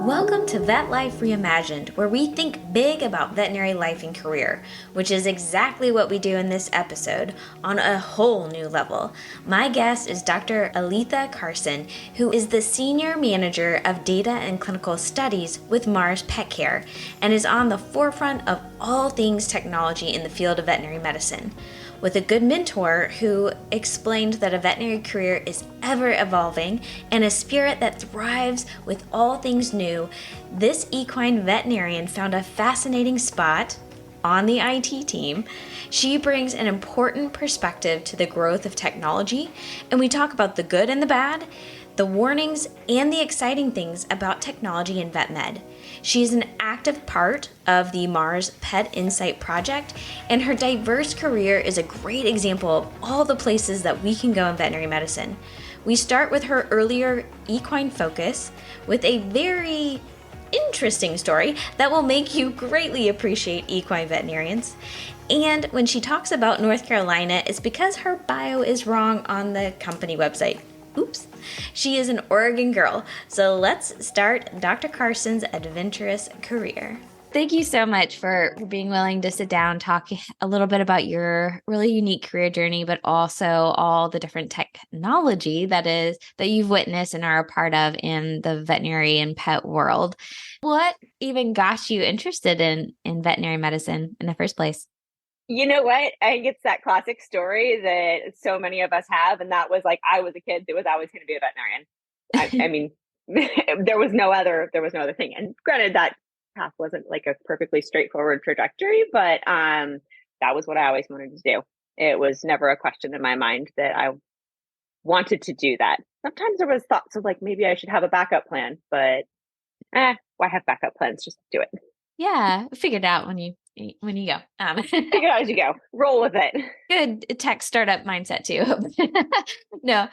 Welcome to Vet Life Reimagined, where we think big about veterinary life and career, which is exactly what we do in this episode on a whole new level. My guest is Dr. Aletha Carson, who is the Senior Manager of Data and Clinical Studies with Mars Petcare and is on the forefront of all things technology in the field of veterinary medicine. With a good mentor who explained that a veterinary career is ever evolving and a spirit that thrives with all things new, this equine veterinarian found a fascinating spot on the IT team. She brings an important perspective to the growth of technology, and we talk about the good and the bad, the warnings, and the exciting things about technology in vet med. She is an active part of the Mars Pet Insight project, and her diverse career is a great example of all the places that we can go in veterinary medicine. We start with her earlier equine focus with a very interesting story that will make you greatly appreciate equine veterinarians. And when she talks about North Carolina, it's because her bio is wrong on the company website. Oops. She is an Oregon girl. So let's start Dr. Carson's adventurous career. Thank you so much for being willing to sit down, talk a little bit about your really unique career journey, but also all the different technology that you've witnessed and are a part of in the veterinary and pet world. What even got you interested in veterinary medicine in the first place? You know what? I think it's that classic story that so many of us have. And that was like, I was a kid that was always going to be a veterinarian. I mean, there was no other thing. And granted, that path wasn't like a perfectly straightforward trajectory, but that was what I always wanted to do. It was never a question in my mind that I wanted to do that. Sometimes there was thoughts of like, maybe I should have a backup plan, but why have backup plans? Just do it. Yeah, figured out when you go. Figure it out as you go. Roll with it. Good tech startup mindset too. No,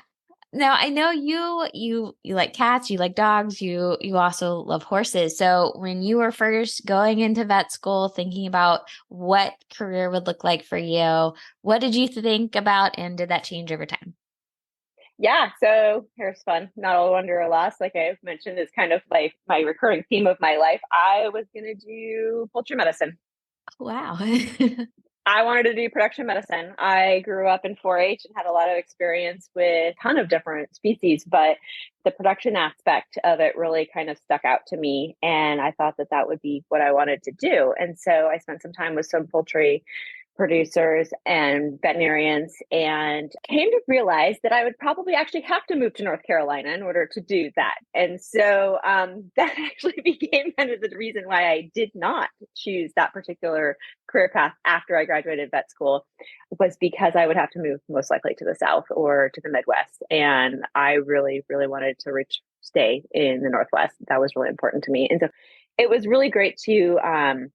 now I know you like cats, you like dogs, you also love horses. So when you were first going into vet school, thinking about what career would look like for you, what did you think about, and did that change over time? Yeah, so here's fun. Not all wonder or loss, like I've mentioned, is kind of like my recurring theme of my life. I was going to do poultry medicine. Wow. I wanted to do production medicine. I grew up in 4-H and had a lot of experience with a ton of different species, but the production aspect of it really kind of stuck out to me. And I thought that that would be what I wanted to do. And so I spent some time with some poultry producers and veterinarians and came to realize that I would probably actually have to move to North Carolina in order to do that. And so that actually became kind of the reason why I did not choose that particular career path after I graduated vet school, was because I would have to move most likely to the South or to the Midwest. And I really, really wanted to stay in the Northwest. That was really important to me. And so it was really great to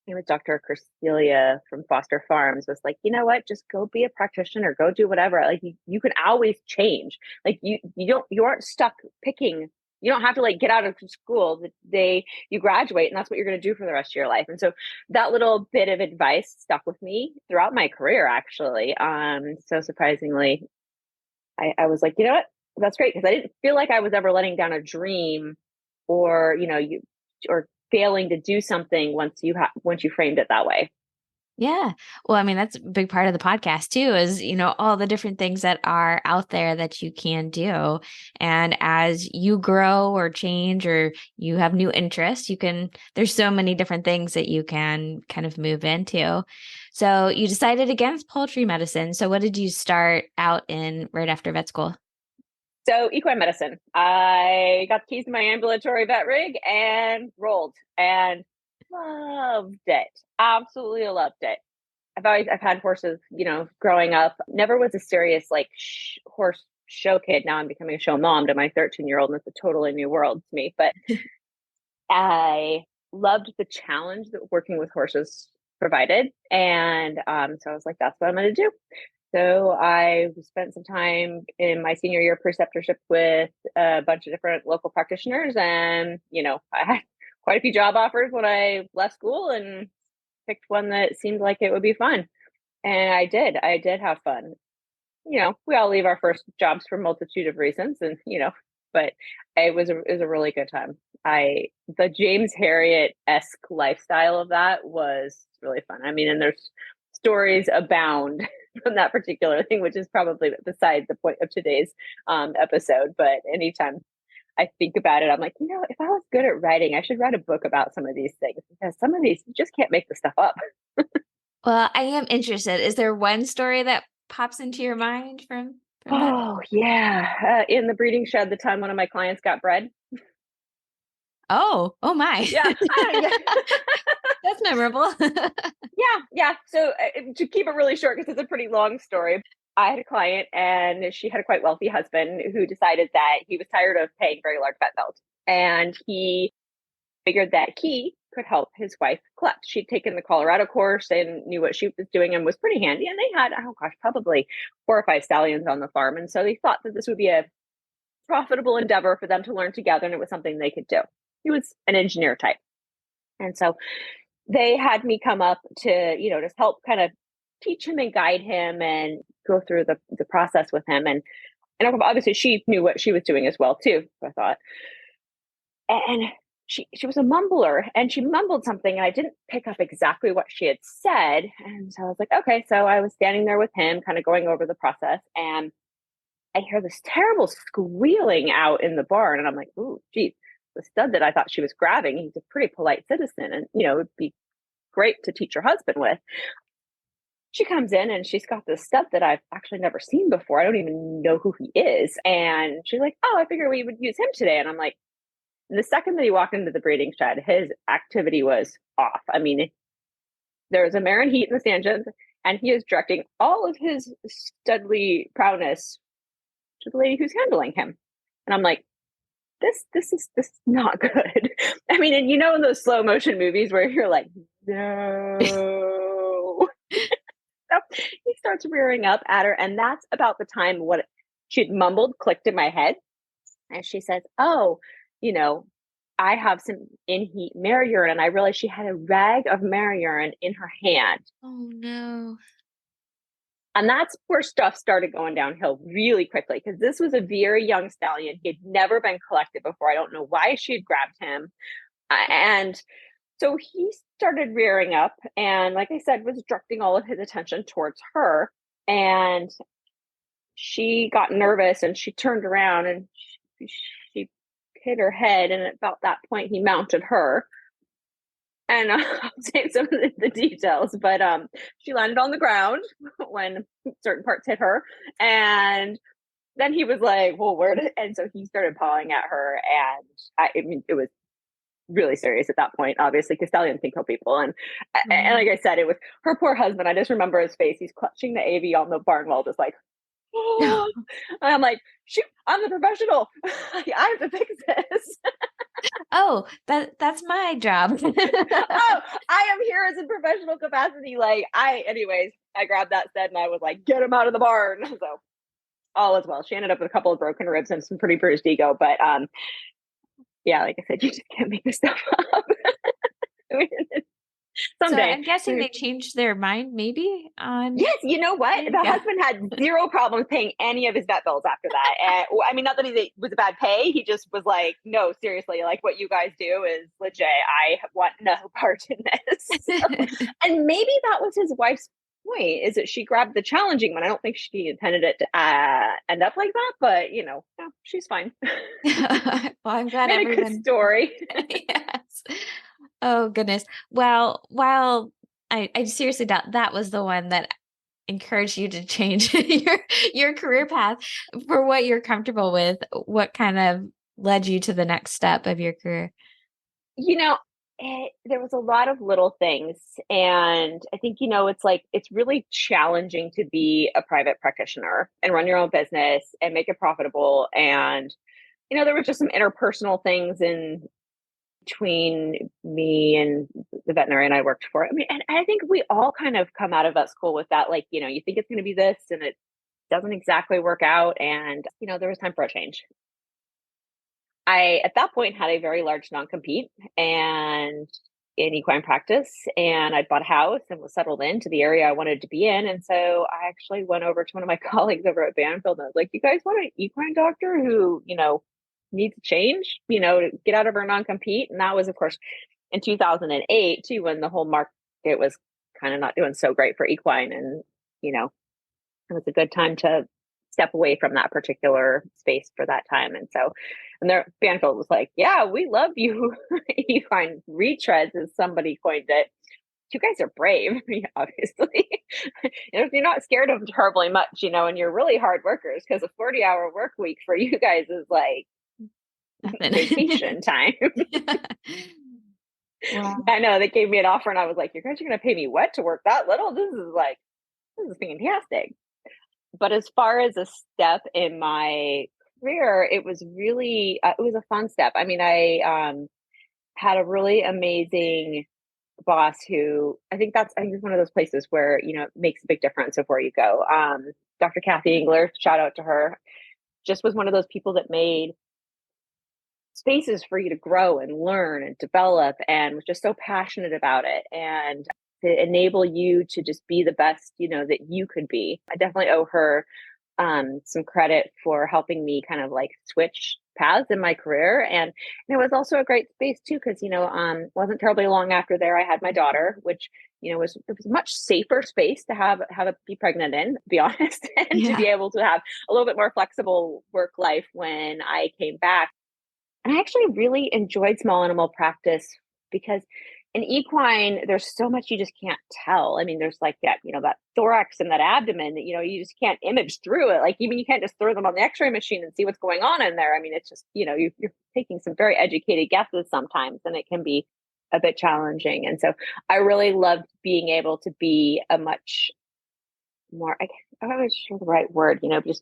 with Dr. Corselia from Foster Farms was like, you know what, just go be a practitioner, go do whatever. Like you can always change. Like you aren't stuck picking. You don't have to like get out of school the day you graduate, and that's what you're going to do for the rest of your life. And so that little bit of advice stuck with me throughout my career, actually. So surprisingly, I was like, you know what, that's great, because I didn't feel like I was ever letting down a dream, or or failing to do something once you framed it that way. Yeah. Well, I mean, that's a big part of the podcast too, is, all the different things that are out there that you can do. And as you grow or change or you have new interests, there's so many different things that you can kind of move into. So you decided against poultry medicine. So what did you start out in right after vet school? So equine medicine. I got the keys to my ambulatory vet rig and rolled and loved it. Absolutely loved it. I've had horses, growing up. Never was a serious like horse show kid. Now I'm becoming a show mom to my 13-year-old, and it's a totally new world to me. But I loved the challenge that working with horses provided, and so I was like, that's what I'm going to do. So I spent some time in my senior year preceptorship with a bunch of different local practitioners, and I had quite a few job offers when I left school, and picked one that seemed like it would be fun. And I did have fun. We all leave our first jobs for a multitude of reasons, and but it was a really good time. The James Harriet-esque lifestyle of that was really fun. I mean, and there's stories abound from that particular thing, which is probably beside the point of today's episode. But anytime I think about it, I'm like, if I was good at writing, I should write a book about some of these things, because some of these, you just can't make the stuff up. Well, I am interested. Is there one story that pops into your mind from that? Oh, yeah. In the breeding shed, the time one of my clients got bred. Oh my. Yeah. Yeah. That's memorable. Yeah. So to keep it really short, because it's a pretty long story, I had a client and she had a quite wealthy husband who decided that he was tired of paying very large vet bills. And he figured that he could help his wife collect. She'd taken the Colorado course and knew what she was doing and was pretty handy. And they had, oh gosh, probably 4 or 5 stallions on the farm. And so they thought that this would be a profitable endeavor for them to learn together. And it was something they could do. He was an engineer type. And so they had me come up to, just help kind of teach him and guide him and go through the process with him. And obviously she knew what she was doing as well too, I thought. And she was a mumbler, and she mumbled something and I didn't pick up exactly what she had said. And so I was like, okay. So I was standing there with him, kind of going over the process, and I hear this terrible squealing out in the barn. And I'm like, ooh, geez, the stud that I thought she was grabbing, he's a pretty polite citizen, and it would be great to teach her husband with. She comes in and she's got this stud that I've actually never seen before. I don't even know who he is. And she's like, oh, I figured we would use him today. And I'm like, the second that he walked into the breeding shed, his activity was off. I mean, there was a mare in heat in the stanchions, and he is directing all of his studly prowess to the lady who's handling him. And I'm like, this is not good. I mean, and in those slow motion movies where you're like, no. So he starts rearing up at her, and that's about the time what she'd mumbled clicked in my head. And she says, oh, I have some in heat mare urine. And I realized she had a rag of mare urine in her hand. Oh no. And that's where stuff started going downhill really quickly, because this was a very young stallion. He had never been collected before. I don't know why she had grabbed him. And so he started rearing up, and like I said, was directing all of his attention towards her. And she got nervous and she turned around and she hit her head. And at about that point, he mounted her. And I'll save some of the details, but she landed on the ground when certain parts hit her. And then he was like, well, and so he started pawing at her. And I mean, it was really serious at that point, obviously, because stallions can kill people. And like I said, it was her poor husband. I just remember his face. He's clutching the AV on the barn wall, just like, oh. And I'm like, shoot, I'm the professional. I have to fix this. Oh, that's my job. Oh, I am here as a professional capacity. Anyways, I grabbed that stud and I was like, get him out of the barn. So all is well. She ended up with a couple of broken ribs and some pretty bruised ego. But yeah, like I said, you just can't make this stuff up. Someday. So I'm guessing they changed their mind maybe on. Yes, you know what? The husband had zero problems paying any of his vet bills after that. And I mean, not that he was a bad pay. He just was like, no, seriously, like what you guys do is legit. I want no part in this. So, and maybe that was his wife's point, is that she grabbed the challenging one. I don't think she intended it to end up like that, but no, she's fine. Well, I'm glad Made a good story. Yes. Oh goodness. Well, while I seriously doubt that was the one that encouraged you to change your career path for what you're comfortable with, what kind of led you to the next step of your career? There was a lot of little things. And I think, it's really challenging to be a private practitioner and run your own business and make it profitable. And, there were just some interpersonal things in between me and the veterinarian I worked for. I mean, and I think we all kind of come out of vet school with that, you think it's going to be this and it doesn't exactly work out. And, there was time for a change. I, at that point, had a very large non-compete and in equine practice, and I'd bought a house and was settled into the area I wanted to be in. And so I actually went over to one of my colleagues over at Banfield and I was like, you guys want an equine doctor who, need to change, to get out of our non-compete. And that was, of course, in 2008 too, when the whole market was kind of not doing so great for equine. And, it was a good time to step away from that particular space for that time. And so, and their Banfield was like, yeah, we love you. Equine retreads, as somebody coined it. You guys are brave, obviously. You're not scared of terribly much, and you're really hard workers, because a 40-hour work week for you guys is like vacation time. Wow. I know, they gave me an offer and I was like, you guys are going to pay me what to work that little? This is fantastic. But as far as a step in my career, it was really, it was a fun step. I mean, I had a really amazing boss who I think is one of those places where, it makes a big difference of where you go. Dr. Kathy Engler, shout out to her, just was one of those people that made spaces for you to grow and learn and develop, and was just so passionate about it, and to enable you to just be the best, that you could be. I definitely owe her some credit for helping me kind of like switch paths in my career. And it was also a great space too, because, wasn't terribly long after there, I had my daughter, which, it was a much safer space to have it be pregnant in, to be honest, and to be able to have a little bit more flexible work life when I came back. And I actually really enjoyed small animal practice, because in equine, there's so much you just can't tell. I mean, there's like that, that thorax and that abdomen that, you just can't image through it. Like, even you can't just throw them on the x-ray machine and see what's going on in there. I mean, it's just, you're taking some very educated guesses sometimes, and it can be a bit challenging. And so I really loved being able to be a much more, I don't know the right word, just,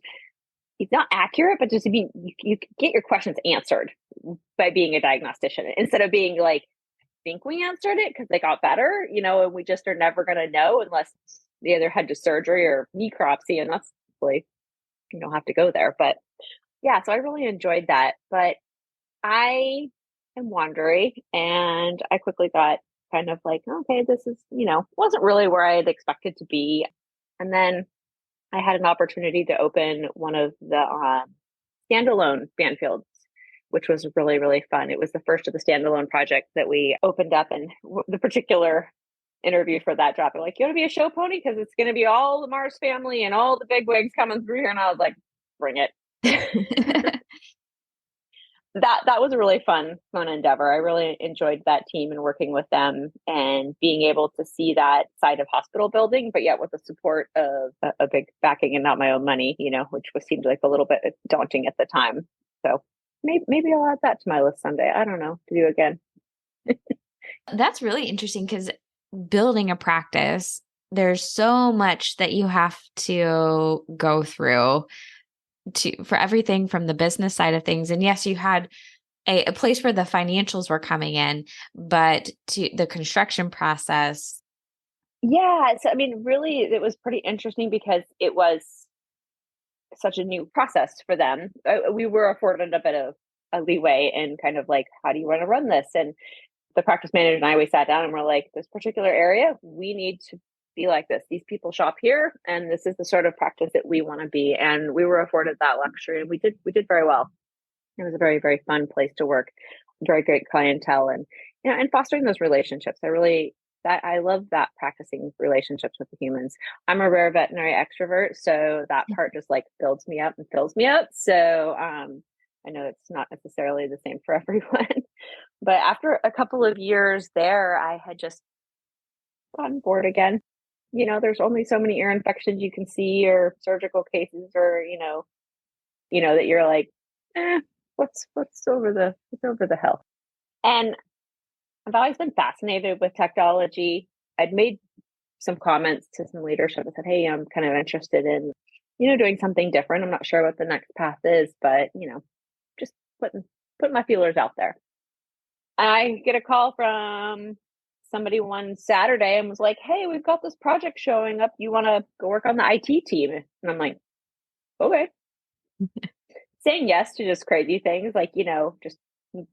it's not accurate, but just to be, you get your questions answered by being a diagnostician, instead of being like, think we answered it because they got better, and we just are never going to know unless they either had to surgery or necropsy, and that's really, you don't have to go there. But yeah, so I really enjoyed that. But I am wandering, and I quickly got kind of like, okay, this is, wasn't really where I had expected to be. And then I had an opportunity to open one of the standalone Banfields, which was really, really fun. It was the first of the standalone projects that we opened up, and the particular interview for that job, they're like, you want to be a show pony? Because it's going to be all the Mars family and all the big wigs coming through here. And I was like, bring it. That was a really fun endeavor. I really enjoyed that team and working with them, and being able to see that side of hospital building, but yet with the support of a big backing and not my own money, which seemed like a little bit daunting at the time. So maybe I'll add that to my list someday. I don't know, to do again. That's really interesting, because building a practice, there's so much that you have to go through for everything from the business side of things. And yes, you had a place where the financials were coming in, but to the construction process. Yeah. So, I mean, really, it was pretty interesting because it was such a new process for them. We were afforded a bit of a leeway in kind of like, how do you want to run this? And the practice manager and I, we sat down and we're like, this particular area, we need to be like this. These people shop here, and this is the sort of practice that we want to be. And we were afforded that luxury, and we did very well. It was a very, very fun place to work, very great clientele, and and fostering those relationships. I love that, practicing relationships with the humans. I'm a rare veterinary extrovert, so that part just like builds me up and fills me up. So I know it's not necessarily the same for everyone, but after a couple of years there, I had just gotten bored again. There's only so many ear infections you can see, or surgical cases, or that you're like, what's over the hill. And I've always been fascinated with technology. I'd made some comments to some leadership and said, hey, I'm kind of interested in, doing something different. I'm not sure what the next path is, but, just putting my feelers out there. And I get a call from somebody one Saturday and was like, hey, we've got this project showing up. You want to go work on the IT team? And I'm like, okay. Saying yes to just crazy things, like, just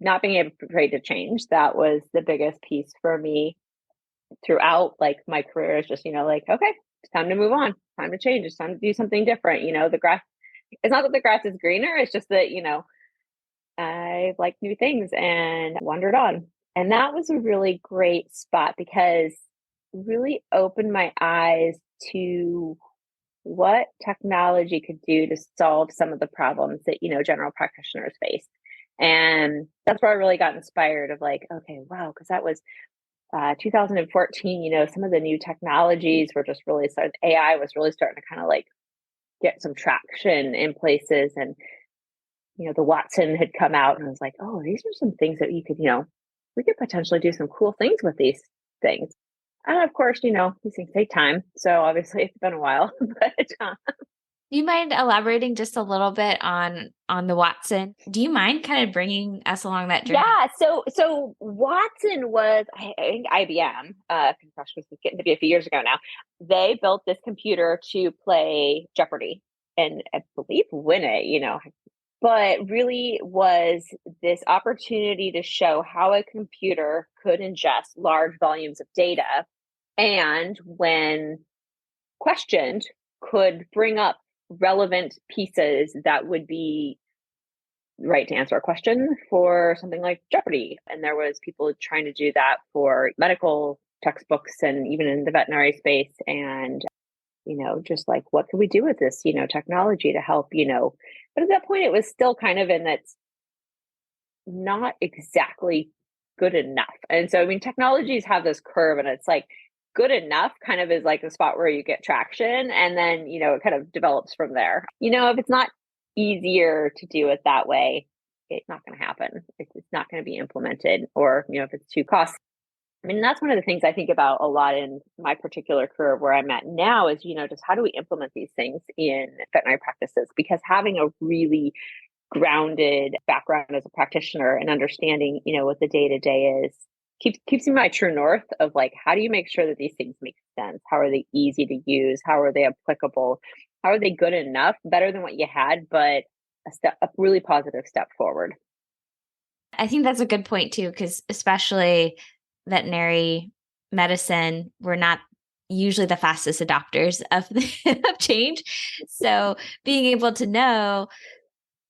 not being afraid to change. That was the biggest piece for me throughout like my career, is just, like, okay, it's time to move on, time to change, it's time to do something different. The grass, it's not that the grass is greener, it's just that, I like new things and wandered on. And that was a really great spot because it really opened my eyes to what technology could do to solve some of the problems that, general practitioners face. And that's where I really got inspired of like, okay, wow, because that was 2014, some of the new technologies were just really started, AI was really starting to kind of like get some traction in places. And, the Watson had come out and I was like, oh, these are some things that you could, we could potentially do some cool things with these things. And of course, these things take time. So obviously it's been a while, but Do you mind elaborating just a little bit on the Watson? Do you mind kind of bringing us along that journey? yeah. So Watson was, I think IBM, gosh, this is getting to be a few years ago now. They built this computer to play Jeopardy and I believe win it, but really was this opportunity to show how a computer could ingest large volumes of data and when questioned could bring up relevant pieces that would be right to answer a question for something like Jeopardy. And there was people trying to do that for medical textbooks and even in the veterinary space. And, just like, what could we do with this, technology to help, but at that point it was still kind of in that's not exactly good enough. And so, I mean, technologies have this curve and it's like good enough kind of is like the spot where you get traction. And then, it kind of develops from there. If it's not easier to do it that way, it's not going to happen. It's not going to be implemented or, if it's too costly. I mean, that's one of the things I think about a lot in my particular career where I'm at now is, just how do we implement these things in veterinary practices? Because having a really grounded background as a practitioner and understanding, what the day to day is keeps me my true north of like, how do you make sure that these things make sense? How are they easy to use? How are they applicable? How are they good enough, better than what you had, but a really positive step forward? I think that's a good point too, because especially veterinary medicine, we're not usually the fastest adopters of, of change. So being able to know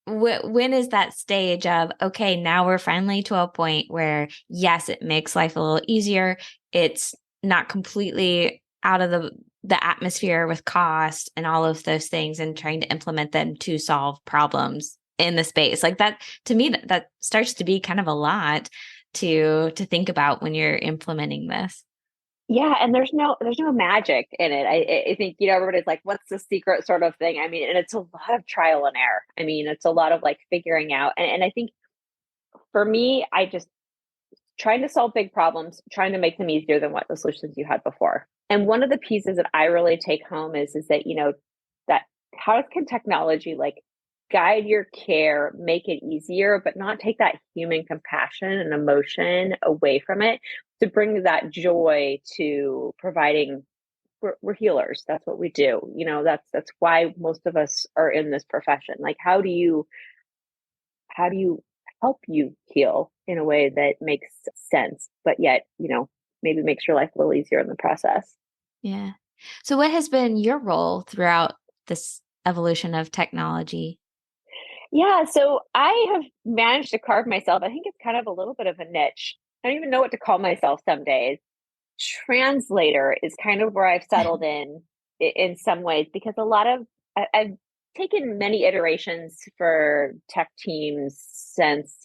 when is that stage of, okay, now we're finally to a point where, yes, it makes life a little easier. It's not completely out of the atmosphere with cost and all of those things and trying to implement them to solve problems in the space. Like that, to me, that starts to be kind of a lot to think about when you're implementing this. Yeah, and there's no magic in it. I think, everybody's like, what's the secret sort of thing? I mean, and it's a lot of trial and error. I mean, it's a lot of like figuring out. And I think for me, I just trying to solve big problems, trying to make them easier than what the solutions you had before. And one of the pieces that I really take home is that, that how can technology like guide your care, make it easier, but not take that human compassion and emotion away from it to bring that joy to providing. We're healers. That's what we do. That's why most of us are in this profession. Like, how do you help you heal in a way that makes sense, but yet, maybe makes your life a little easier in the process? Yeah. So what has been your role throughout this evolution of technology? Yeah, so I have managed to carve myself. I think it's kind of a little bit of a niche. I don't even know what to call myself some days. Translator is kind of where I've settled in some ways because a lot of I've taken many iterations for tech teams since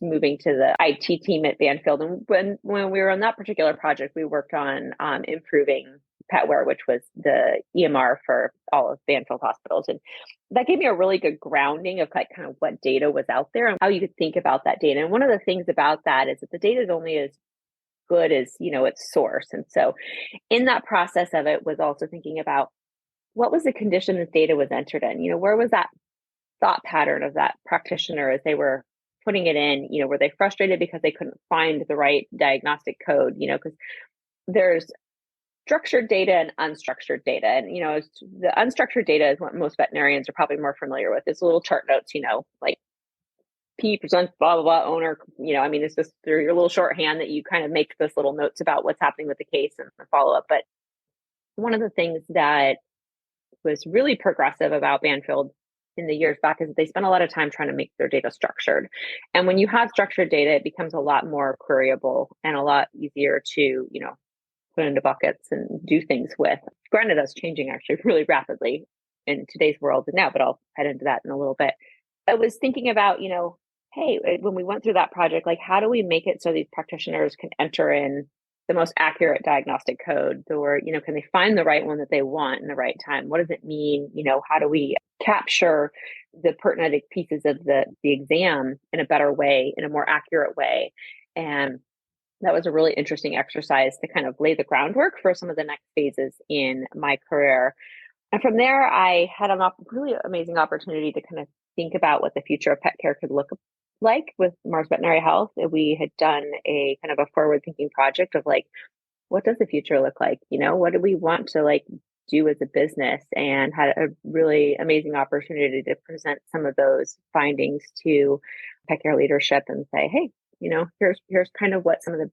moving to the IT team at Banfield, and when we were on that particular project, we worked on improving Petware, which was the EMR for all of Banfield hospitals, and that gave me a really good grounding of like kind of what data was out there and how you could think about that data. And one of the things about that is that the data is only as good as its source. And so in that process of it was also thinking about what was the condition this data was entered in, where was that thought pattern of that practitioner as they were putting it in, were they frustrated because they couldn't find the right diagnostic code, because there's structured data and unstructured data. And, the unstructured data is what most veterinarians are probably more familiar with. It's little chart notes, like P presents blah, blah, blah, owner, I mean, it's just through your little shorthand that you kind of make this little notes about what's happening with the case and the follow-up. But one of the things that was really progressive about Banfield in the years back is they spend a lot of time trying to make their data structured. And when you have structured data, it becomes a lot more queryable and a lot easier to, put into buckets and do things with. Granted, that's changing actually really rapidly in today's world now, but I'll head into that in a little bit. I was thinking about, hey, when we went through that project, like how do we make it so these practitioners can enter in the most accurate diagnostic code, or, can they find the right one that they want in the right time? What does it mean? How do we capture the pertinent pieces of the exam in a better way, in a more accurate way? And that was a really interesting exercise to kind of lay the groundwork for some of the next phases in my career. And from there, I had a really amazing opportunity to kind of think about what the future of pet care could look like with Mars Veterinary Health. We had done a kind of a forward thinking project of like, what does the future look like? What do we want to like do as a business? And had a really amazing opportunity to present some of those findings to pet care leadership and say, hey, here's kind of what some of the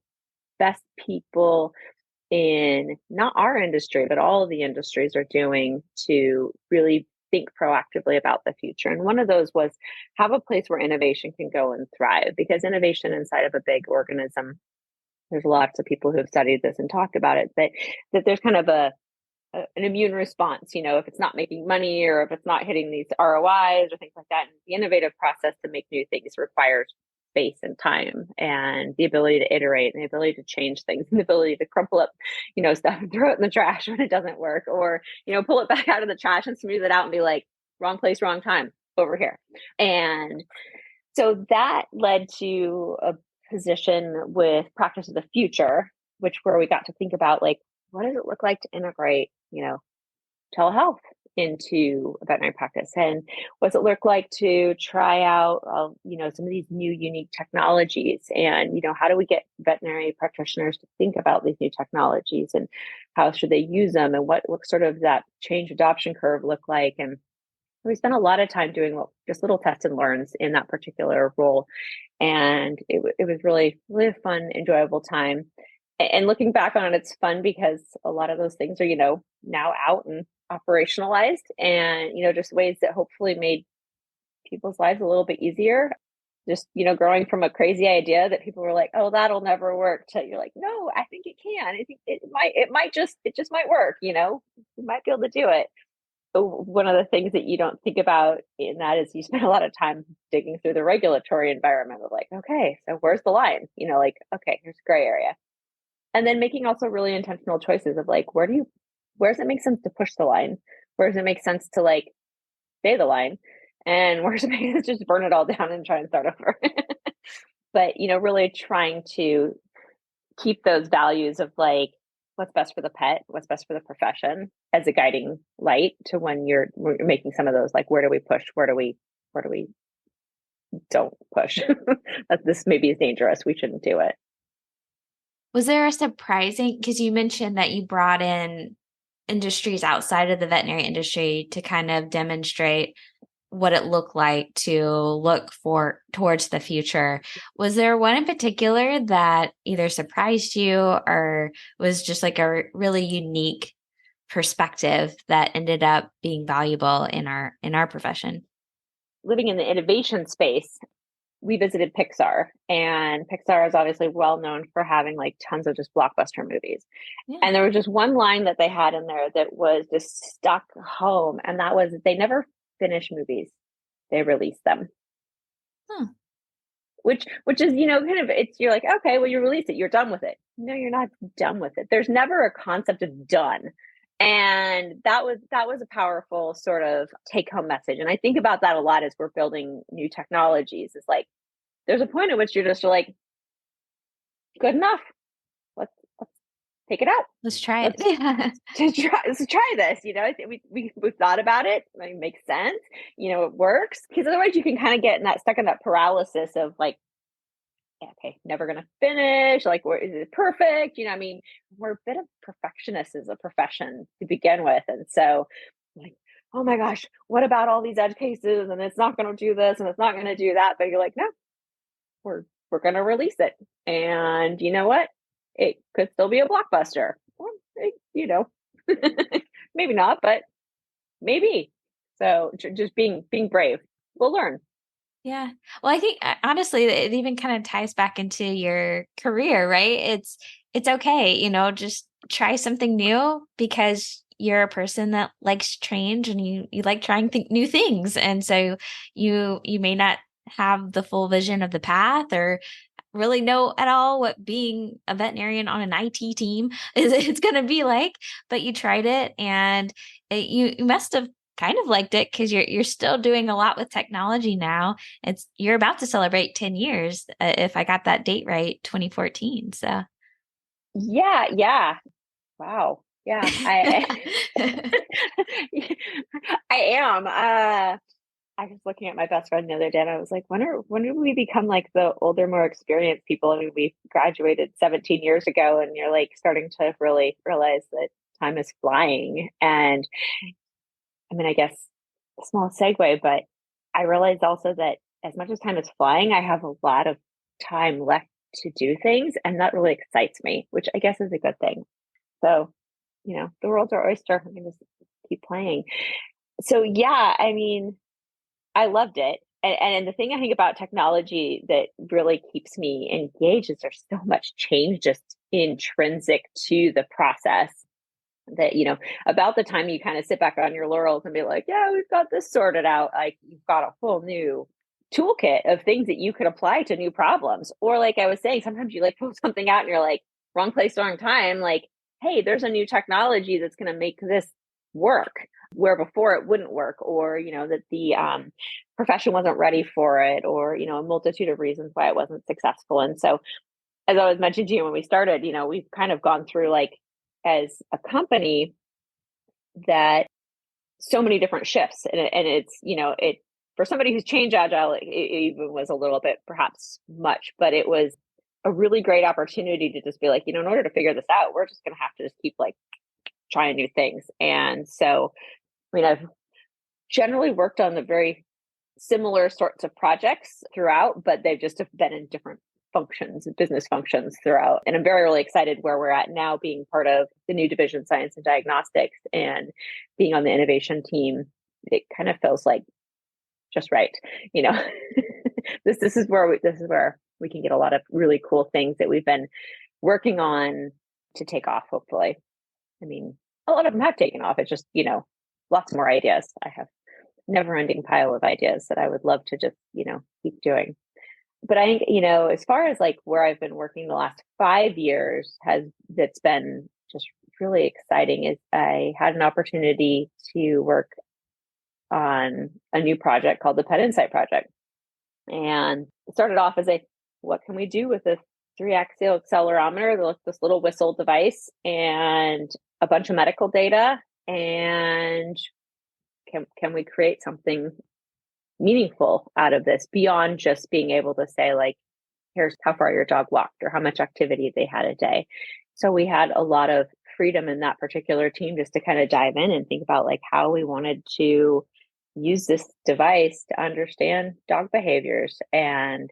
best people in not our industry, but all of the industries are doing to really think proactively about the future. And one of those was have a place where innovation can go and thrive, because innovation inside of a big organism, there's lots of people who have studied this and talked about it, that there's kind of an immune response, if it's not making money or if it's not hitting these ROIs or things like that. And the innovative process to make new things requires space and time and the ability to iterate and the ability to change things and the ability to crumple up, stuff and throw it in the trash when it doesn't work, or, pull it back out of the trash and smooth it out and be like, wrong place, wrong time over here. And so that led to a position with Practice of the Future, where we got to think about like, what does it look like to integrate, telehealth into a veterinary practice, and what does it look like to try out some of these new unique technologies, and how do we get veterinary practitioners to think about these new technologies and how should they use them, and what sort of that change adoption curve look like. And we spent a lot of time doing just little tests and learns in that particular role, and it was really really a fun, enjoyable time. And looking back on it, it's fun because a lot of those things are, now out and operationalized, and, just ways that hopefully made people's lives a little bit easier. Just, growing from a crazy idea that people were like, oh, that'll never work, to you're like, no, I think it can. I think it just might work, we might be able to do it. But one of the things that you don't think about in that is you spend a lot of time digging through the regulatory environment of like, okay, so where's the line? Like, okay, here's a gray area. And then making also really intentional choices of like, where does it make sense to push the line? Where does it make sense to like stay the line? And where does it make sense to just burn it all down and try and start over? But, really trying to keep those values of like, what's best for the pet, what's best for the profession as a guiding light to when you're making some of those, like, where do we push? Where do we don't push? This maybe is dangerous. We shouldn't do it. Was there a surprising, because you mentioned that you brought in industries outside of the veterinary industry to kind of demonstrate what it looked like to look towards the future. Was there one in particular that either surprised you or was just like a really unique perspective that ended up being valuable in our profession? Living in the innovation space, we visited Pixar, and Pixar is obviously well known for having like tons of just blockbuster movies. Yeah. And there was just one line that they had in there that was just stuck home. And that was, they never finish movies. They release them. Huh. Which is, kind of, you're like, okay, well, you release it. You're done with it. No, you're not done with it. There's never a concept of done. And that was a powerful sort of take home message. And I think about that a lot as we're building new technologies. It's like, there's a point at which you're just like, good enough. Let's take it out. Let's try it. Let's try this. We've thought about it. It makes sense. It works. Because otherwise you can kind of get stuck in that paralysis of like, okay, never going to finish. Like, is it perfect? We're a bit of perfectionists as a profession to begin with. And so like, oh my gosh, what about all these edge cases? And it's not going to do this and it's not going to do that. But you're like, no, we're going to release it. And you know what? It could still be a blockbuster. Well, maybe not, but maybe. So just being brave. We'll learn. Yeah. Well, I think honestly, it even kind of ties back into your career, right? It's okay, just try something new because you're a person that likes change and you like trying new things. And so you may not have the full vision of the path or really know at all what being a veterinarian on an IT team is it's going to be like, but you tried it and you must have kind of liked it because you're still doing a lot with technology now. You're about to celebrate 10 years, if I got that date right, 2014. So Yeah, yeah. Wow. Yeah, I am. I was looking at my best friend the other day and I was like, when did we become like the older, more experienced people? I mean, we graduated 17 years ago and you're like starting to really realize that time is flying. And I mean, I guess a small segue, but I realized also that as much as time is flying, I have a lot of time left to do things. And that really excites me, which I guess is a good thing. So, the world's our oyster. I can just keep playing. So, yeah, I mean, I loved it. And the thing I think about technology that really keeps me engaged is there's so much change just intrinsic to the process that, about the time you kind of sit back on your laurels and be like, yeah, we've got this sorted out. Like you've got a whole new toolkit of things that you could apply to new problems. Or like I was saying, sometimes you like pull something out and you're like, wrong place, wrong time. Like, hey, there's a new technology that's going to make this work where before it wouldn't work, or that the profession wasn't ready for it, or a multitude of reasons why it wasn't successful. And so, as I was mentioning to you when we started, we've kind of gone through like as a company that so many different shifts, and it's it for somebody who's change agile, it even was a little bit perhaps much, but it was a really great opportunity to just be like, in order to figure this out, we're just going to have to just keep like trying new things. And so, I mean, I've generally worked on the very similar sorts of projects throughout, but they've just been in different functions, business functions throughout. And I'm very, really excited where we're at now, being part of the new division, science and diagnostics, and being on the innovation team. It kind of feels like just right, you know. This is where we can get a lot of really cool things that we've been working on to take off. Hopefully, I mean, a lot of them have taken off. It's just lots more ideas. I have never-ending pile of ideas that I would love to just keep doing. But I think as far as like where I've been working the last 5 years that's been just really exciting is I had an opportunity to work on a new project called the Pet Insight Project. And it started off as what can we do with this 3-axial accelerometer, this little whistle device, and a bunch of medical data, and can we create something meaningful out of this beyond just being able to say like, here's how far your dog walked or how much activity they had a day. So we had a lot of freedom in that particular team just to kind of dive in and think about like how we wanted to use this device to understand dog behaviors. And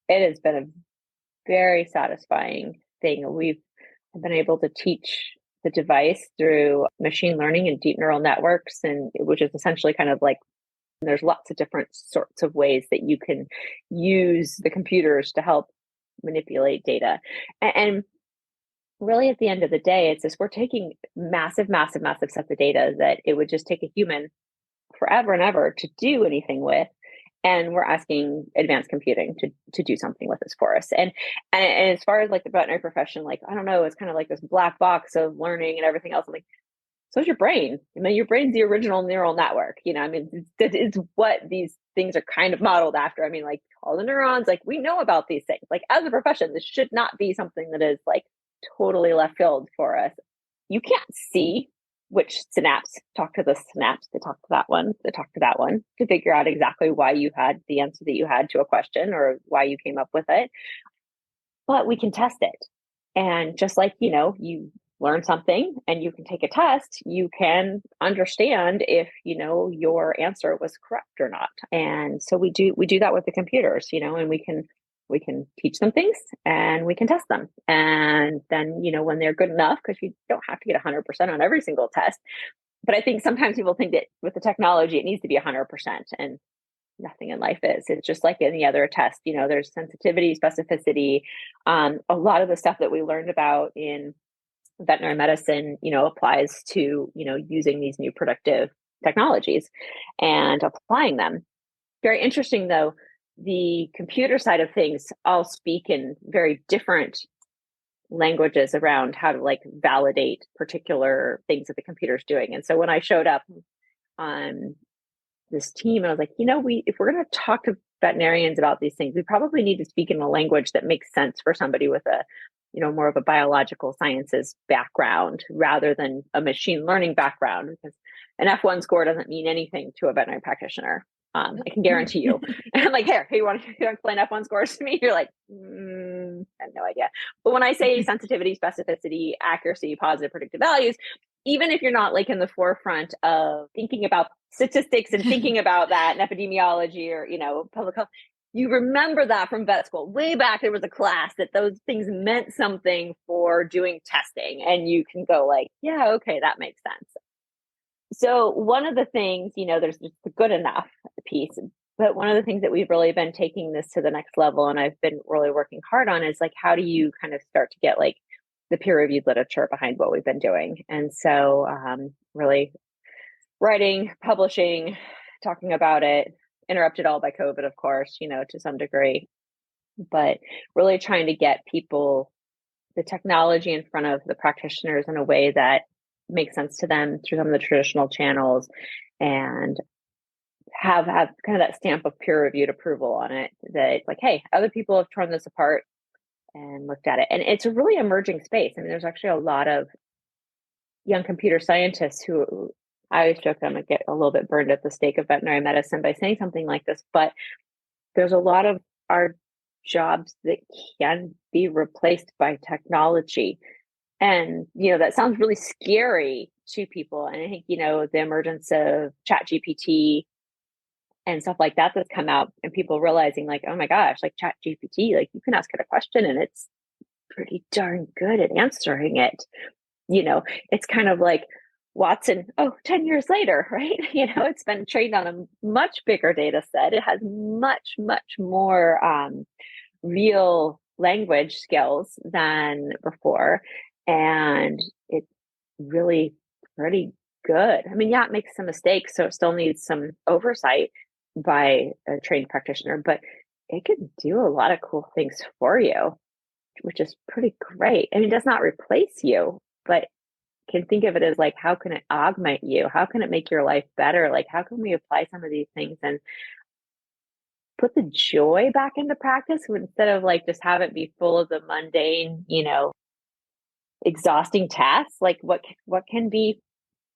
it has been a very satisfying thing. We've been able to teach the device through machine learning and deep neural networks, and which is essentially kind of like there's lots of different sorts of ways that you can use the computers to help manipulate data. And really at the end of the day, it's this, we're taking massive sets of data that it would just take a human forever and ever to do anything with. And we're asking advanced computing to do something with this for us. And as far as like the veterinary profession, like, I don't know, it's kind of like this black box of learning and everything else. I'm like, so is your brain. I mean, your brain's the original neural network. I mean, it's what these things are kind of modeled after. I mean, like all the neurons, like we know about these things. Like as a profession, this should not be something that is like totally left field for us. You can't see which synapse talk to the synapse that talk to that one, that talk to that one, to figure out exactly why you had the answer that you had to a question or why you came up with it. But we can test it. And just like, you learn something and you can take a test, you can understand if, your answer was correct or not. And so we do that with the computers, and we can teach them things and we can test them. And then, when they're good enough, because you don't have to get 100% on every single test, But I think sometimes people think that with the technology, it needs to be 100%. And nothing in life is. It's just like any other test. There's sensitivity, specificity. A lot of the stuff that we learned about in veterinary medicine, applies to, using these new predictive technologies and applying them. Very interesting, though, the computer side of things all speak in very different languages around how to like validate particular things that the computer's doing. And so when I showed up on this team, I was like, if we're going to talk to veterinarians about these things, we probably need to speak in a language that makes sense for somebody with a, more of a biological sciences background rather than a machine learning background, because an F1 score doesn't mean anything to a veterinary practitioner. I can guarantee you. And I'm like, hey, you want to explain F1 scores to me? You're like, I have no idea. But when I say sensitivity, specificity, accuracy, positive predictive values, even if you're not like in the forefront of thinking about statistics and thinking about that and epidemiology or, public health, you remember that from vet school. Way back, there was a class that those things meant something for doing testing. And you can go like, yeah, okay, that makes sense. So one of the things, there's just the good enough piece, but one of the things that we've really been taking this to the next level, and I've been really working hard on, is like, how do you kind of start to get like the peer-reviewed literature behind what we've been doing? And so really writing, publishing, talking about it, interrupted all by COVID, of course, to some degree, but really trying to get people the technology in front of the practitioners in a way that makes sense to them through some of the traditional channels, and have kind of that stamp of peer-reviewed approval on it, that it's like, hey, other people have torn this apart and looked at it. And it's a really emerging space. I mean, there's actually a lot of young computer scientists who, I always joke I'm going to get a little bit burned at the stake of veterinary medicine by saying something like this, but there's a lot of our jobs that can be replaced by technology. And, that sounds really scary to people. And I think, the emergence of ChatGPT and stuff like that that's come out, and people realizing like, oh my gosh, like ChatGPT, like you can ask it a question and it's pretty darn good at answering it. It's kind of like Watson, 10 years later, right? It's been trained on a much bigger data set. It has much, much more real language skills than before. And it's really pretty good. I mean, yeah, it makes some mistakes, so it still needs some oversight by a trained practitioner, but it can do a lot of cool things for you, which is pretty great. I mean, it does not replace you, but can think of it as like, how can it augment you? How can it make your life better? Like, how can we apply some of these things and put the joy back into practice instead of like just have it be full of the mundane, exhausting tasks? Like what can be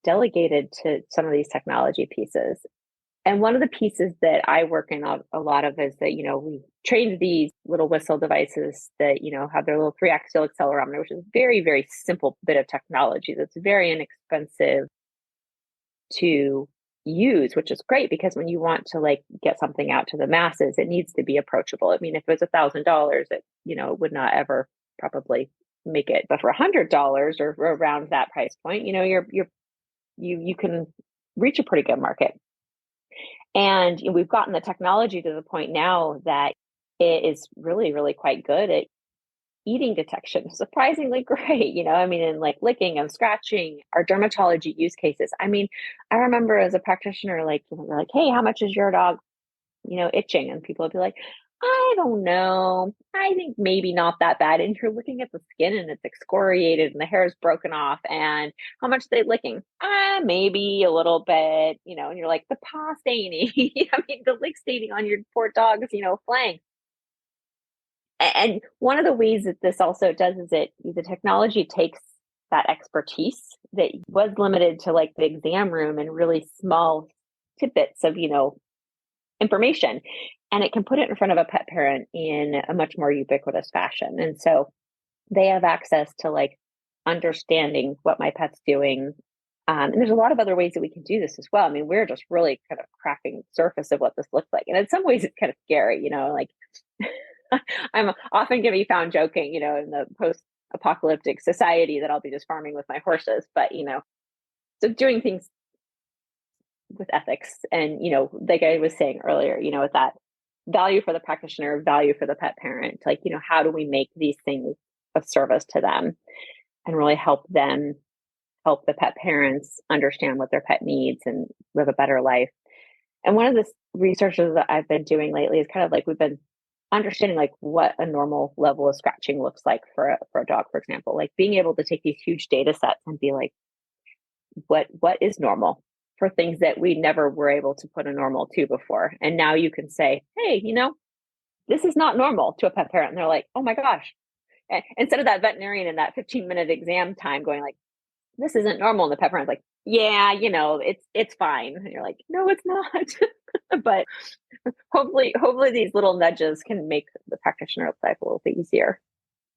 delegated to some of these technology pieces? And one of the pieces that I work in a lot of is that, we trained these little whistle devices that, have their little 3-axial accelerometer, which is a very, very simple bit of technology that's very inexpensive to use, which is great because when you want to like get something out to the masses, it needs to be approachable. I mean, if it was $1,000, it, would not ever probably make it. But for $100 or around that price point, you can reach a pretty good market. And we've gotten the technology to the point now that it is really, really quite good at eating detection, surprisingly great, I mean, in like licking and scratching, our dermatology use cases. I mean, I remember as a practitioner, like, you're like, hey, how much is your dog, itching? And people would be like, I don't know. I think maybe not that bad. And you're looking at the skin and it's excoriated and the hair is broken off. And how much are they licking? Maybe a little bit, and you're like, the paw staining. I mean, the lick staining on your poor dog's, flank. And one of the ways that this also does is the technology takes that expertise that was limited to like the exam room and really small tidbits of, information, and it can put it in front of a pet parent in a much more ubiquitous fashion. And so they have access to like understanding what my pet's doing. And there's a lot of other ways that we can do this as well. I mean, we're just really kind of cracking the surface of what this looks like. And in some ways it's kind of scary, like I'm often going to be found joking, in the post-apocalyptic society that I'll be just farming with my horses. But, so doing things with ethics. And, like I was saying earlier, with that value for the practitioner, value for the pet parent, like, how do we make these things of service to them and really help the pet parents understand what their pet needs and live a better life. And one of the researches that I've been doing lately is kind of like we've been understanding like what a normal level of scratching looks like for a dog, for example, like being able to take these huge data sets and be like, what is normal for things that we never were able to put a normal to before. And now you can say, hey, this is not normal to a pet parent. And they're like, oh my gosh. And instead of that veterinarian in that 15-minute exam time going like, this isn't normal. And the pet parent's like, yeah, it's fine. And you're like, no, it's not. But hopefully these little nudges can make the practitioner's life a little bit easier.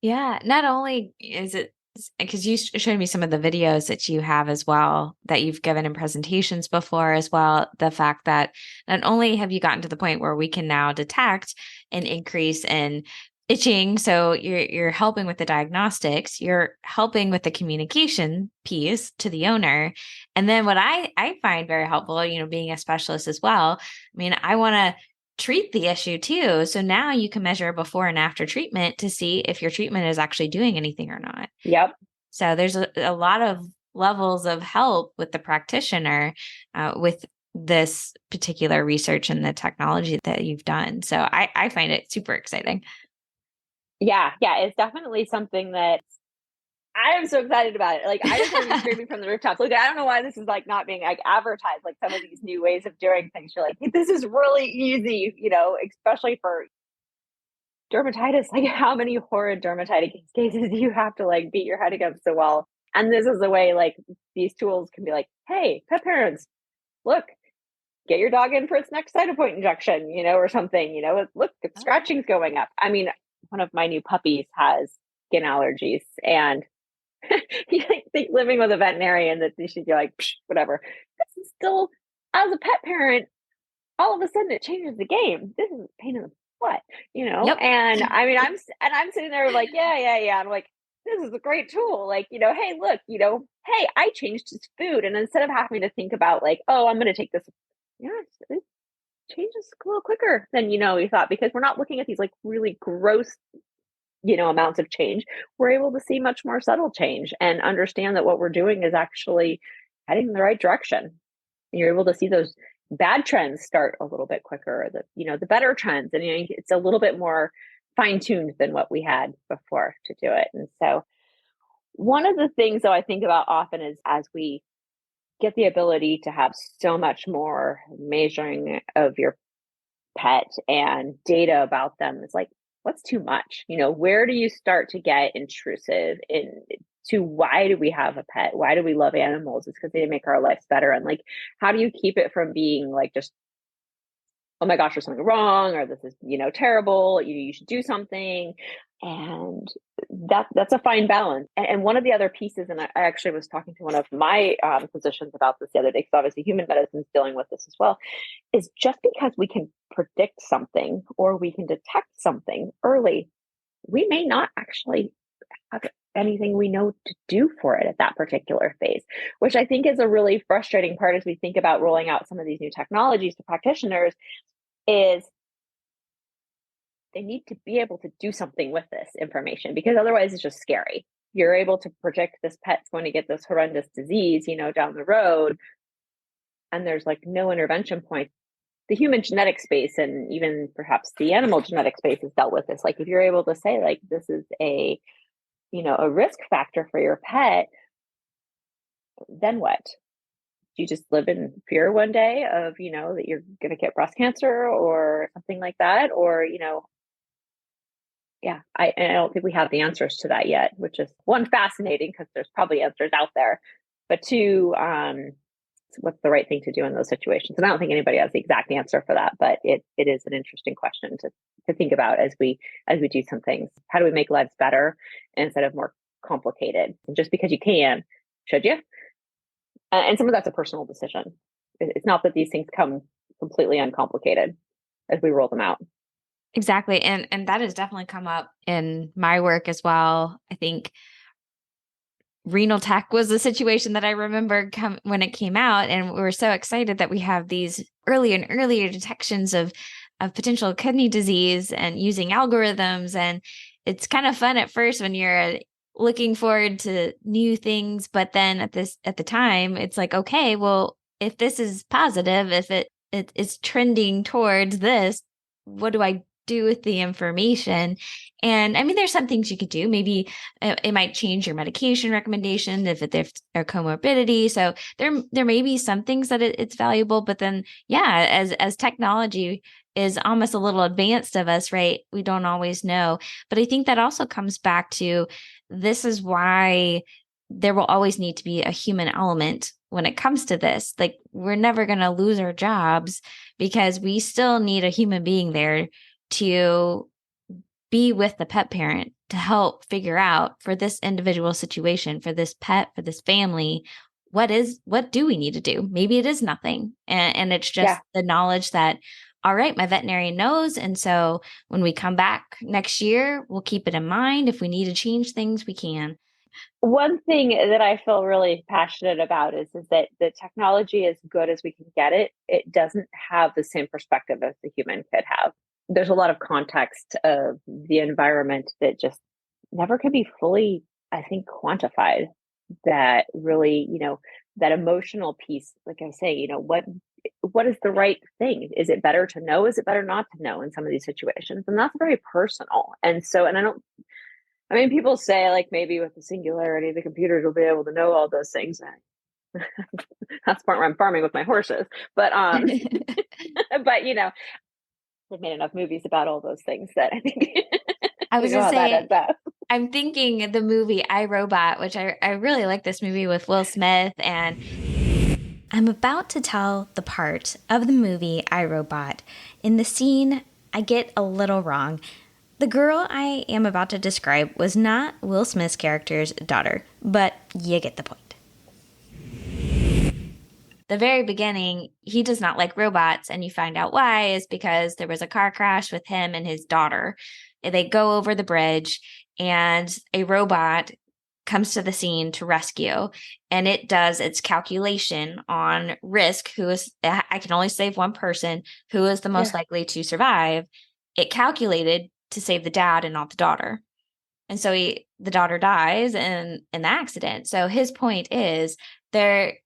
Yeah, not only is it because you showed me some of the videos that you have as well that you've given in presentations before as well, the fact that not only have you gotten to the point where we can now detect an increase in itching, so you're helping with the diagnostics, you're helping with the communication piece to the owner. And then what I find very helpful, being a specialist as well, I mean, I want to treat the issue too. So now you can measure before and after treatment to see if your treatment is actually doing anything or not. Yep. So there's a lot of levels of help with the practitioner with this particular research and the technology that you've done. So I find it super exciting. Yeah. It's definitely something that I am so excited about it. Like, I just want to be screaming from the rooftops. Like, I don't know why this is like not being like advertised, like some of these new ways of doing things. You're like, hey, this is really easy, especially for dermatitis. Like, how many horrid dermatitis cases do you have to like beat your head against the wall? And this is the way like these tools can be like, hey, pet parents, look, get your dog in for its next Cytopoint injection, or something, look, the scratching's going up. I mean, one of my new puppies has skin allergies, and you think living with a veterinarian that they should be like, whatever. This is still, as a pet parent, all of a sudden it changes the game. This is a pain in the butt, Yep. And I mean, I'm sitting there like, yeah. I'm like, this is a great tool. Like, hey, look, hey, I changed his food, and instead of having to think about like, oh, I'm going to take this, it changes a little quicker than you thought, because we're not looking at these like really gross amounts of change. We're able to see much more subtle change and understand that what we're doing is actually heading in the right direction. And you're able to see those bad trends start a little bit quicker, the better trends, and it's a little bit more fine-tuned than what we had before to do it. And so one of the things that I think about often is as we get the ability to have so much more measuring of your pet and data about them, is like, what's too much? Where do you start to get intrusive into why do we have a pet? Why do we love animals? It's because they make our lives better. And like, how do you keep it from being like just, oh my gosh, there's something wrong, or this is, terrible, you should do something. And that's a fine balance. And one of the other pieces, and I actually was talking to one of my physicians about this the other day, because obviously human medicine is dealing with this as well, is just because we can predict something or we can detect something early, we may not actually have anything we know to do for it at that particular phase, which I think is a really frustrating part as we think about rolling out some of these new technologies to practitioners, is they need to be able to do something with this information, because otherwise it's just scary. You're able to predict this pet's going to get this horrendous disease, down the road, and there's like no intervention point. The human genetic space and even perhaps the animal genetic space has dealt with this. Like, if you're able to say like, this is a risk factor for your pet, then what? Do you just live in fear one day of, that you're going to get breast cancer or something like that? Or, yeah, I don't think we have the answers to that yet, which is one, fascinating because there's probably answers out there, but two, what's the right thing to do in those situations? And I don't think anybody has the exact answer for that, but it is an interesting question to think about as we do some things. How do we make lives better instead of more complicated? And just because you can, should you? And some of that's a personal decision. It's not that these things come completely uncomplicated as we roll them out. Exactly. And that has definitely come up in my work as well. I think renal tech was a situation that I remember when it came out, and we were so excited that we have these earlier and earlier detections of potential kidney disease and using algorithms. And it's kind of fun at first when you're looking forward to new things, but then at the time, it's like, okay, well, if this is positive, if it is trending towards this, what do I do with the information? And I mean, there's some things you could do. Maybe it might change your medication recommendation if there's a comorbidity. So there may be some things that it's valuable, but then yeah, as technology is almost a little advanced of us, right? We don't always know. But I think that also comes back to this is why there will always need to be a human element when it comes to this. Like we're never going to lose our jobs because we still need a human being there to be with the pet parent to help figure out for this individual situation, for this pet, for this family, what do we need to do? Maybe it is nothing. And it's just Yeah. the knowledge that, all right, my veterinarian knows. And so when we come back next year, we'll keep it in mind. If we need to change things, we can. One thing that I feel really passionate about is that the technology, as good as we can get it, it doesn't have the same perspective as the human could have. There's a lot of context of the environment that just never could be fully, I think, quantified. That really, that emotional piece, like I say, what is the right thing? Is it better to know? Is it better not to know in some of these situations? And that's very personal. And so, I mean, people say like maybe with the singularity, the computers will be able to know all those things. That's part where I'm farming with my horses. But but they've made enough movies about all those things that I think I we was know gonna how that say, ends up. I'm thinking the movie I, Robot, which I really like this movie with Will Smith. And I'm about to tell the part of the movie I, Robot. In the scene, I get a little wrong. The girl I am about to describe was not Will Smith's character's daughter, but you get the point. The very beginning, he does not like robots, and you find out why is because there was a car crash with him and his daughter. They go over the bridge, and a robot comes to the scene to rescue, and it does its calculation on risk. I can only save one person, who is the most Yeah. likely to survive. It calculated to save the dad and not the daughter. And so the daughter dies in the accident. So his point is there,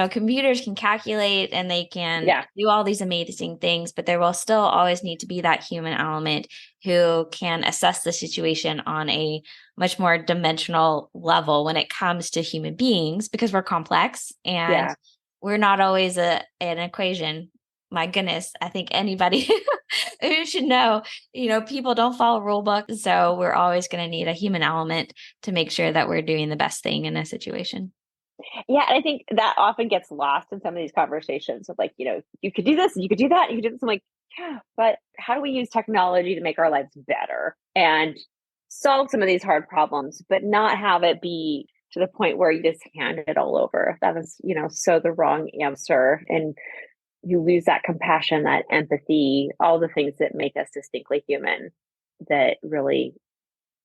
computers can calculate and they can Yeah. do all these amazing things, but there will still always need to be that human element who can assess the situation on a much more dimensional level when it comes to human beings, because we're complex and Yeah. we're not always an equation. My goodness, I think anybody who should know, people don't follow rule books. So we're always going to need a human element to make sure that we're doing the best thing in a situation. Yeah. And I think that often gets lost in some of these conversations of like, you could do this, you could do that, you could do this. I'm like, yeah, but how do we use technology to make our lives better and solve some of these hard problems, but not have it be to the point where you just hand it all over? That is, so the wrong answer. And you lose that compassion, that empathy, all the things that make us distinctly human that really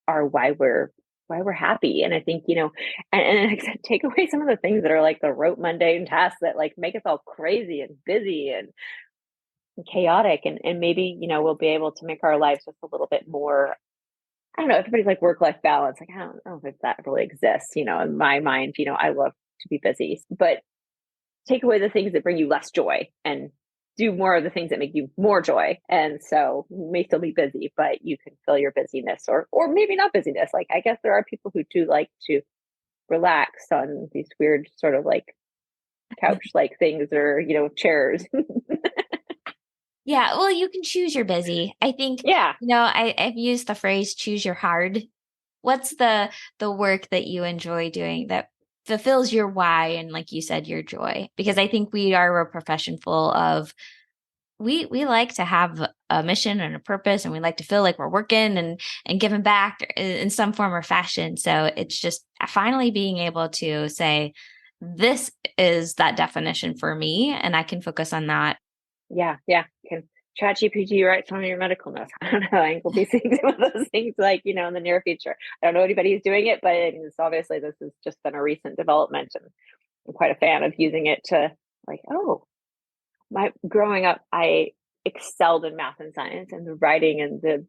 are why we're happy. And I think, and take away some of the things that are like the rote mundane tasks that like make us all crazy and busy and chaotic. And maybe, we'll be able to make our lives just a little bit more. I don't know, everybody's like work-life balance. Like, I don't know if that really exists, in my mind, I love to be busy, but take away the things that bring you less joy and do more of the things that make you more joy. And so you may still be busy, but you can fill your busyness or maybe not busyness. Like I guess there are people who do like to relax on these weird sort of like couch like things or, chairs. Yeah, well, you can choose your busy. I think, Yeah. I've used the phrase choose your hard. What's the work that you enjoy doing that fulfills your why and, like you said, your joy? Because I think we are a profession full of we like to have a mission and a purpose, and we like to feel like we're working and giving back in some form or fashion. So it's just finally being able to say, this is that definition for me, and I can focus on that. Yeah. Yeah. ChatGPT write some of your medical notes. I don't know. I think we'll be seeing some of those things like, in the near future. I don't know anybody who's doing it, but it's obviously this has just been a recent development, and I'm quite a fan of using it to like, oh, my growing up, I excelled in math and science, and the writing and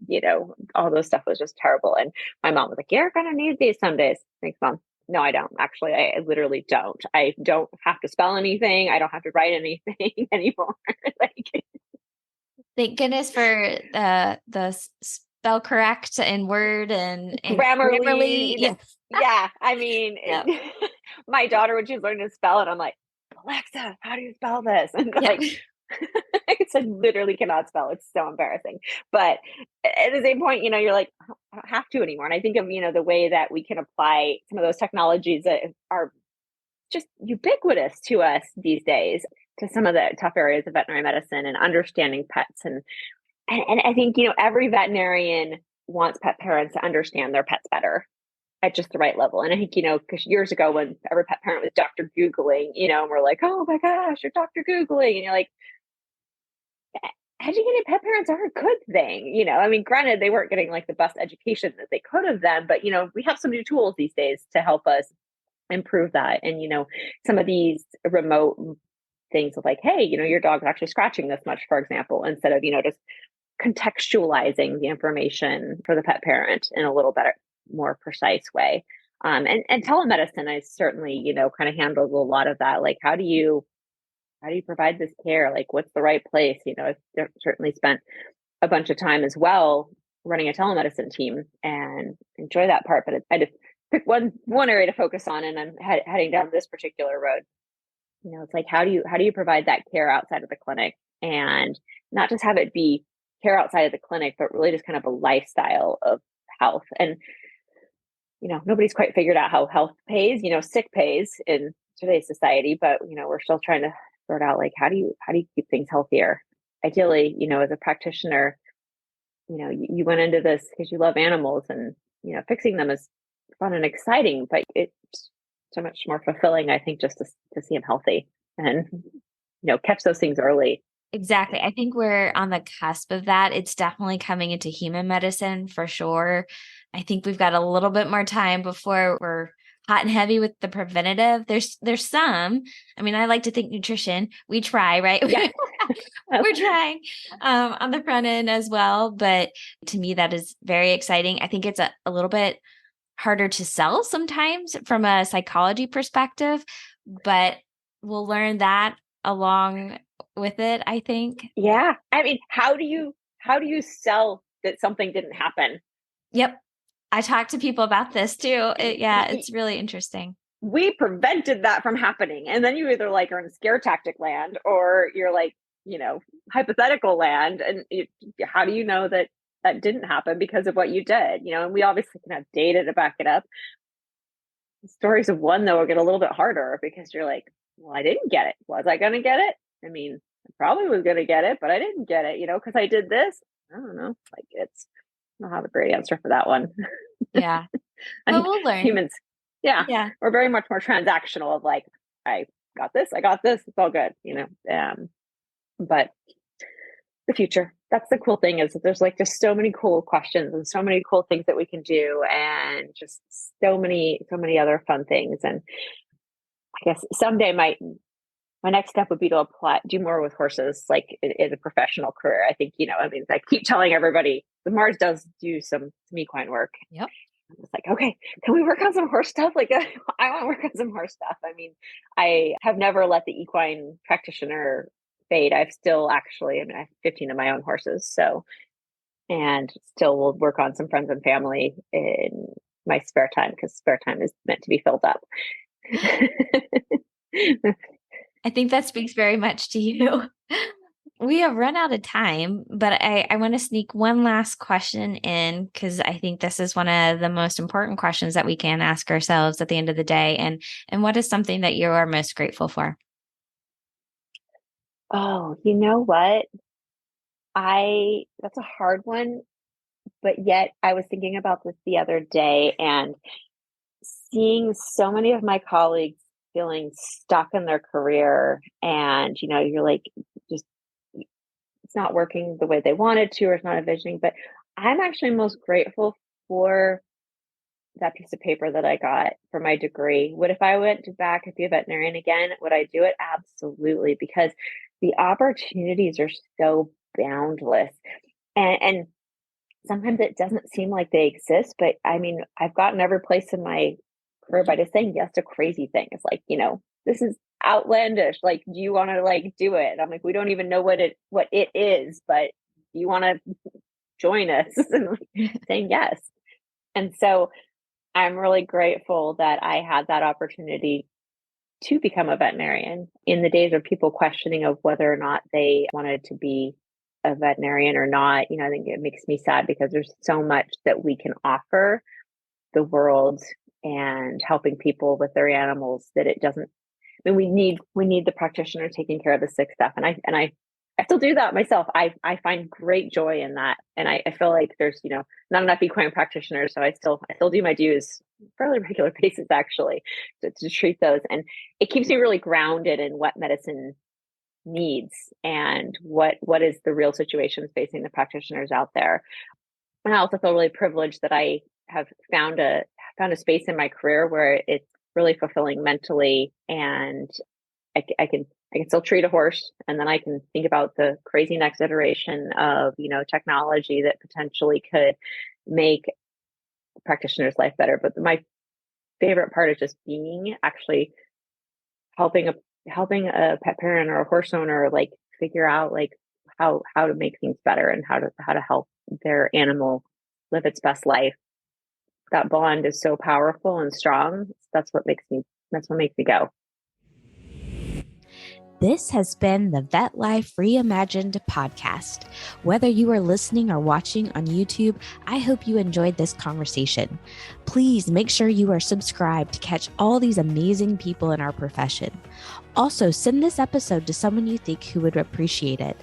all those stuff was just terrible. And my mom was like, "You're going to need these some days." Thanks, Mom. No, I don't. Actually, I literally don't. I don't have to spell anything. I don't have to write anything anymore. Like, Thank goodness for the spell correct and word and Grammarly. Grammarly. Yeah. Yeah. I mean, Yep. my daughter, when she's learning to spell it, I'm like, "Alexa, how do you spell this?" And Yep. like, I literally cannot spell. It's so embarrassing. But at the same point, you're like, I don't have to anymore. And I think of, the way that we can apply some of those technologies that are just ubiquitous to us these days to some of the tough areas of veterinary medicine and understanding pets. And I think, every veterinarian wants pet parents to understand their pets better at just the right level. And I think, because years ago when every pet parent was Dr. Googling, and we're like, "Oh my gosh, you're Dr. Googling." And you're like, educated pet parents are a good thing. I mean, granted, they weren't getting like the best education that they could have then, but we have some new tools these days to help us improve that. And some of these remote things of like, hey, your dog's actually scratching this much, for example, instead of just contextualizing the information for the pet parent in a little better, more precise way. And telemedicine, I certainly kind of handled a lot of that. Like, how do you provide this care? Like, what's the right place? I've certainly spent a bunch of time as well running a telemedicine team and enjoy that part. But I just pick one area to focus on, and I'm heading down this particular road. It's like, how do you provide that care outside of the clinic, and not just have it be care outside of the clinic, but really just kind of a lifestyle of health. And nobody's quite figured out how health pays. Sick pays in today's society, but we're still trying to sort out like, how do you keep things healthier? Ideally, as a practitioner, you went into this because you love animals, and fixing them is fun and exciting, but it's so much more fulfilling, I think, just to see them healthy and catch those things early. Exactly. I think we're on the cusp of that. It's definitely coming into human medicine for sure. I think we've got a little bit more time before we're hot and heavy with the preventative. There's some. I mean, I like to think nutrition. We try, right? Yeah. We're trying on the front end as well. But to me, that is very exciting. I think it's a little bit harder to sell sometimes from a psychology perspective, but we'll learn that along with it, I think. Yeah. I mean, how do you sell that something didn't happen? Yep. I talk to people about this too. It's really interesting. We prevented that from happening. And then you either like are in scare tactic land, or you're like, hypothetical land. And how do you know that that didn't happen because of what you did? And we obviously can have data to back it up. The stories of one, though, will get a little bit harder because you're like, well, I didn't get it. Was I going to get it? I mean, I probably was going to get it, but I didn't get it, because I did this. I don't know. Like, I don't have a great answer for that one. Yeah. I But think we'll learn. humans, yeah, Yeah. we're very much more transactional of like, I got this, it's all good, but the future, that's the cool thing, is that there's like just so many cool questions and so many cool things that we can do, and just so many other fun things. And I guess someday my next step would be to do more with horses, like in a professional career. I think, I mean, I keep telling everybody the Mars does do some equine work. Yep. It's like, okay, can we work on some horse stuff? Like, I want to work on some horse stuff. I mean, I have never let the equine practitioner fade. I have 15 of my own horses. So, and still will work on some friends and family in my spare time, because spare time is meant to be filled up. I think that speaks very much to you. We have run out of time, but I want to sneak one last question in, because I think this is one of the most important questions that we can ask ourselves at the end of the day. And what is something that you are most grateful for? Oh, you know what? That's a hard one, but yet I was thinking about this the other day, and seeing so many of my colleagues feeling stuck in their career, and you're like just it's not working the way they wanted to, or it's not envisioning. But I'm actually most grateful for that piece of paper that I got for my degree. If I went back and be a veterinarian again, would I do it? Absolutely, because the opportunities are so boundless. And sometimes it doesn't seem like they exist, but I mean, I've gotten every place in my career by just saying yes to crazy things. Like, this is outlandish. Like, do you want to like do it? And I'm like, we don't even know what it is, but you want to join us? And like, saying yes. And so I'm really grateful that I had that opportunity to become a veterinarian in the days of people questioning of whether or not they wanted to be a veterinarian or not. I think it makes me sad because there's so much that we can offer the world and helping people with their animals that it doesn't. I mean, we need the practitioner taking care of the sick stuff, and I still do that myself. I find great joy in that, and I feel like there's not enough equine practitioners, so I still do my dues fairly regular basis actually to treat those, and it keeps me really grounded in what medicine needs and what is the real situations facing the practitioners out there. And I also feel really privileged that I have found a space in my career where it's really fulfilling mentally, and I can still treat a horse, and then I can think about the crazy next iteration of technology that potentially could make practitioners' life better. But my favorite part is just being actually helping a pet parent or a horse owner like figure out like how to make things better and how to help their animal live its best life. That bond is so powerful and strong. That's what makes me go. This has been the Vet Life Reimagined podcast. Whether you are listening or watching on YouTube, I hope you enjoyed this conversation. Please make sure you are subscribed to catch all these amazing people in our profession. Also, send this episode to someone you think who would appreciate it.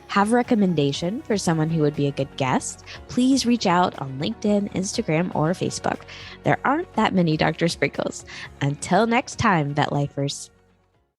Have a recommendation for someone who would be a good guest? Please reach out on LinkedIn, Instagram, or Facebook. There aren't that many Dr. Sprinkles. Until next time, Vet Lifers.